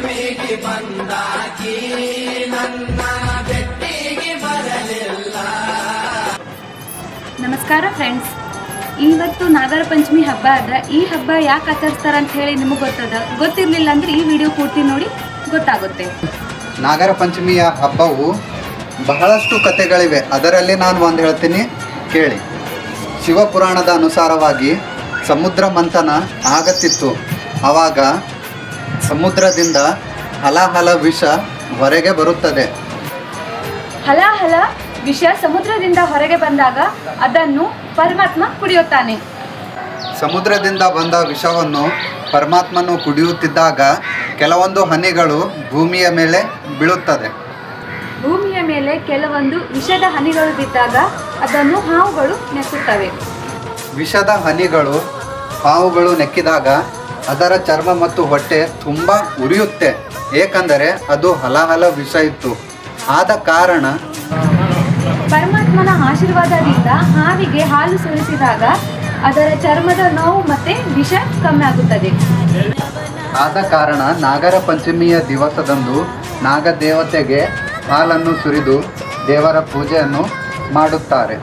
ಪಂಚಮಿಗೆ ಬಂದಾಕಿ ನನ್ನ ಬೆಟ್ಟಿಗೆ ಬರಲಿಲ್ಲ. ನಮಸ್ಕಾರ ಫ್ರೆಂಡ್ಸ್, ಇವತ್ತು ನಾಗರ ಪಂಚಮಿ ಹಬ್ಬ ಅದ. ಈ ಹಬ್ಬ ಯಾಕೆ ಆಚರಿಸ್ತಾರ ಅಂತ ಹೇಳಿ ನಿಮಗೆ ಗೊತ್ತಿರಲಿಲ್ಲ ಅಂದ್ರೆ ಈ ವಿಡಿಯೋ ಪೂರ್ತಿ ನೋಡಿ ಗೊತ್ತಾಗುತ್ತೆ. ನಾಗರ ಪಂಚಮಿಯ ಹಬ್ಬವು ಬಹಳಷ್ಟು ಕಥೆಗಳಿವೆ. ಅದರಲ್ಲಿ ನಾನು ಒಂದು ಹೇಳ್ತೀನಿ, ಕೇಳಿ. ಶಿವಪುರಾಣದ ಅನುಸಾರವಾಗಿ ಸಮುದ್ರ ಮಂಥನ ಆಗತ್ತಿತ್ತು. ಆವಾಗ ಸಮುದ್ರದಿಂದ ಹಲಹಲ ವಿಷ ಹೊರಗೆ ಬರುತ್ತದೆ. ಹಲಹಲ ವಿಷ ಸಮುದ್ರದಿಂದ ಹೊರಗೆ ಬಂದಾಗ ಅದನ್ನು ಪರಮಾತ್ಮ ಕುಡಿಯುತ್ತಾನೆ. ಸಮುದ್ರದಿಂದ ಬಂದ ವಿಷವನ್ನು ಪರಮಾತ್ಮನು ಕುಡಿಯುತ್ತಿದ್ದಾಗ ಕೆಲವೊಂದು ಹನಿಗಳು ಭೂಮಿಯ ಮೇಲೆ ಬೀಳುತ್ತದೆ. ಭೂಮಿಯ ಮೇಲೆ ಕೆಲವೊಂದು ವಿಷದ ಹನಿಗಳು ಬಿದ್ದಾಗ ಅದನ್ನು ಹಾವುಗಳು ನೆಕ್ಕುತ್ತವೆ. ವಿಷದ ಹನಿಗಳು ಹಾವುಗಳು ನೆಕ್ಕಿದಾಗ ಅದರ ಚರ್ಮ ಮತ್ತು ಹೊಟ್ಟೆ ತುಂಬ ಉರಿಯುತ್ತೆ. ಏಕೆಂದರೆ ಅದು ಹಲಹಲ ವಿಷ ಇತ್ತು. ಆದ ಕಾರಣ ಪರಮಾತ್ಮನ ಆಶೀರ್ವಾದದಿಂದ ಹಾವಿಗೆ ಹಾಲು ಸುರಿಸಿದಾಗ ಅದರ ಚರ್ಮದ ನೋವು ಮತ್ತೆ ವಿಷ ಕಮ್ಮಿ ಆಗುತ್ತದೆ. ಆದ ಕಾರಣ ನಾಗರ ಪಂಚಮಿಯ ದಿವಸದಂದು ನಾಗದೇವತೆಗೆ ಹಾಲನ್ನು ಸುರಿದು ದೇವರ ಪೂಜೆಯನ್ನು ಮಾಡುತ್ತಾರೆ.